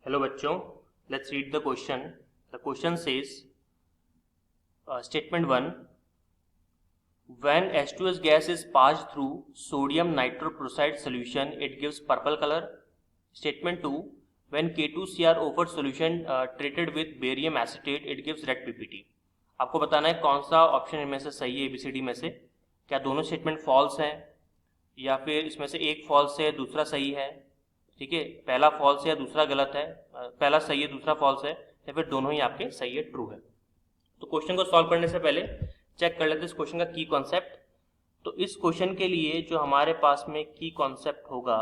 Hello बच्चों, let's read the question. The question says statement 1, when H2S gas is passed through sodium nitroprusside solution it gives purple color. Statement 2, when K2CrO4 solution treated with barium acetate it gives red PPT. आपको बताना है कौन सा option इनमें से सही है ABCD में से. क्या दोनों स्टेटमेंट फॉल्स हैं या फिर इसमें से एक फॉल्स है दूसरा सही है. ठीक है, पहला फॉल्स है या दूसरा गलत है, पहला सही है दूसरा फॉल्स है, या फिर दोनों ही आपके सही है ट्रू है. तो क्वेश्चन को सॉल्व करने से पहले चेक कर लेते हैं इस क्वेश्चन का की कॉन्सेप्ट. तो इस क्वेश्चन के लिए जो हमारे पास में की कॉन्सेप्ट होगा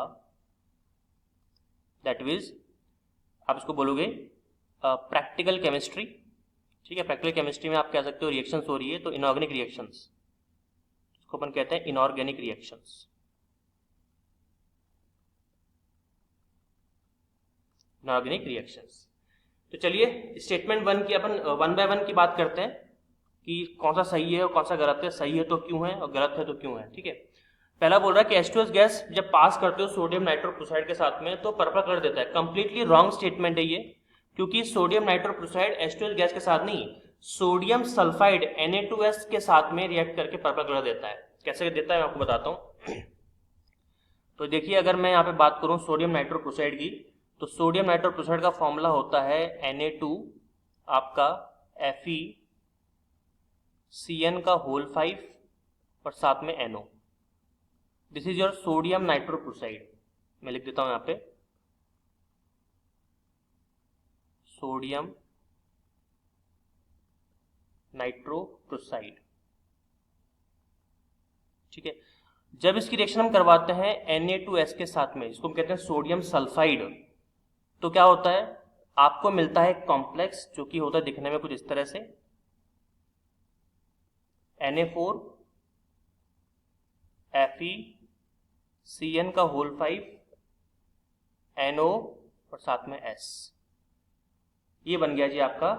दैट मीन्स आप इसको बोलोगे प्रैक्टिकल केमिस्ट्री. ठीक है, प्रैक्टिकल केमिस्ट्री में आप कह सकते हो रिएक्शंस हो रही है तो इनऑर्गेनिक रिएक्शंस, इसको अपन कहते हैं इनऑर्गेनिक रिएक्शंस. Inorganic reactions. तो चलिए स्टेटमेंट 1 की अपन 1 बाय 1 की बात करते हैं कि कौन सा सही है और कौन सा गलत है. सही है तो क्यों है और गलत है तो क्यों है. ठीक है, पहला बोल रहा है कि H2S गैस जब पास करते हो सोडियम नाइट्रोक्लोराइड के साथ में तो पर्पल कलर देता है. कंप्लीटली रॉन्ग स्टेटमेंट है ये, क्योंकि सोडियम नाइट्रोक्लोराइड H2S गैस के साथ नहीं, सोडियम सल्फाइड Na2S के साथ में रिएक्ट करके पर्पल कलर देता है. कैसे देता है मैं आपको बताता हूँ. तो देखिए, अगर मैं यहाँ पे बात करूँ सोडियम नाइट्रोक्लोराइड की, तो सोडियम नाइट्रोक्लोराइड का फॉर्मूला होता है Na2 आपका FeCN का होल 5 और साथ में NO. This is your sodium nitrochloride. मैं लिख देता हूं यहां पे सोडियम नाइट्रोक्लोराइड. ठीक है, जब इसकी रिएक्शन हम करवाते हैं Na2S के साथ में, इसको हम कहते हैं सोडियम सल्फाइड, तो क्या होता है, आपको मिलता है कॉम्प्लेक्स जो कि होता है दिखने में कुछ इस तरह से Na4 FeCN का होल 5 NO और साथ में S. ये बन गया जी आपका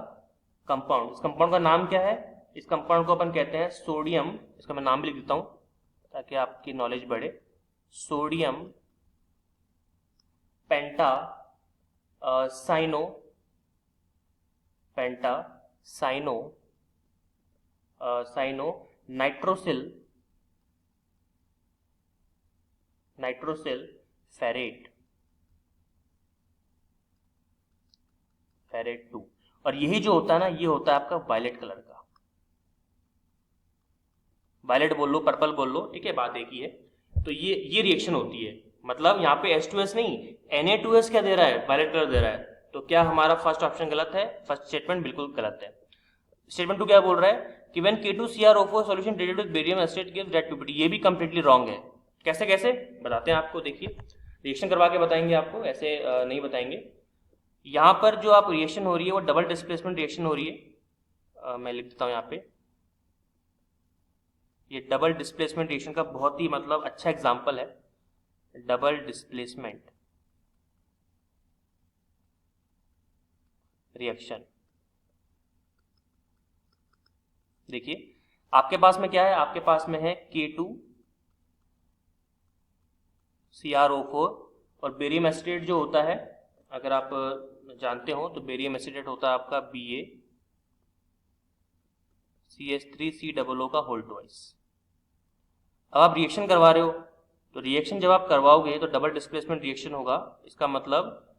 कंपाउंड. इस कंपाउंड का नाम क्या है, इस कंपाउंड को अपन कहते हैं सोडियम, इसका मैं नाम भी लिख देता हूं ताकि आपकी नॉलेज बढ़े. सोडियम पेंटा साइनो नाइट्रोसिल फेरेट 2. और यही जो होता है ना, ये होता है आपका वायलेट कलर का. वायलेट बोल लो, पर्पल बोल लो, ठीक है, बात एक ही है. तो ये रिएक्शन होती है. मतलब यहाँ पे H2S नहीं, Na2S क्या दे रहा है, वायलेट कलर दे रहा है. तो क्या हमारा फर्स्ट ऑप्शन गलत है, फर्स्ट स्टेटमेंट बिल्कुल गलत है. स्टेटमेंट 2 क्या बोल रहा है कि when K2CrO4 solution treated with barium acid gives red PPT. ये भी कंप्लीटली रॉन्ग है. कैसे बताते हैं आपको. देखिए, रिएक्शन करवा के बताएंगे आपको, ऐसे नहीं बताएंगे. यहाँ पर जो आप रिएक्शन हो रही है वो डबल डिस्प्लेसमेंट रिएक्शन हो रही है. मैं लिख देता हूँ यहाँ पे, ये डबल डिस्प्लेसमेंट रिएक्शन का बहुत ही मतलब अच्छा एग्जाम्पल है. Double displacement reaction. देखिए आपके पास में क्या है, आपके पास में है K2CrO4 और बेरियम एसिटेट जो होता है, अगर आप जानते हो तो बेरियम एसिटेट होता है आपका BaCH3COO का होल ट्वाइस. अब आप रिएक्शन करवा रहे हो, तो रिएक्शन जब आप करवाओगे तो डबल डिस्प्लेसमेंट रिएक्शन होगा. इसका मतलब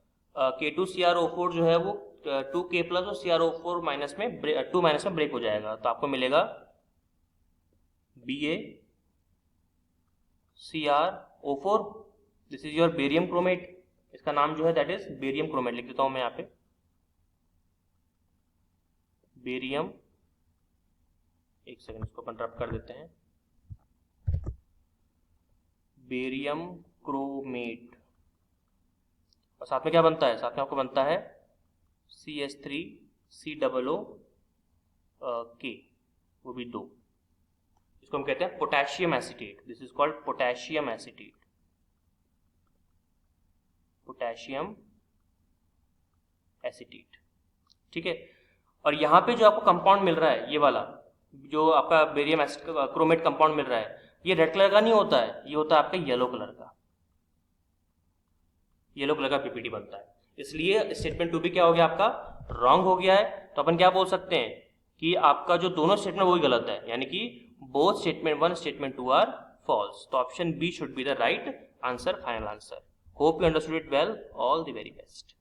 K2CrO4 जो है वो 2K प्लस और CrO4 माइनस में 2 माइनस में ब्रेक हो जाएगा. तो आपको मिलेगा BaCrO4. This is your barium chromate. इसका नाम जो है दैट इज बेरियम क्रोमेट. लिख देता हूं मैं यहाँ पे बेरियम. एक सेकंड, इसको अपन रब कर देते हैं. Barium chromate. और साथ में क्या बनता है, साथ में आपको बनता है CH3COOK, वो भी 2. इसको हम कहते हैं potassium acetate. This is called potassium acetate. Potassium acetate. ठीक है, और यहाँ पे जो आपको कंपाउंड मिल रहा है, ये वाला जो आपका बेरियम क्रोमेट कंपाउंड मिल रहा है, ये रेड कलर का नहीं होता है, ये होता है आपका येलो कलर का. येलो कलर का पीपीटी बनता है. इसलिए स्टेटमेंट 2 भी क्या हो गया आपका रॉन्ग हो गया है। तो अपन क्या बोल सकते हैं कि आपका जो दोनों स्टेटमेंट वही गलत है, यानी कि both statement 1 statement 2 are false. तो option B should be the right answer, final answer. Hope you understood it well. All the very best.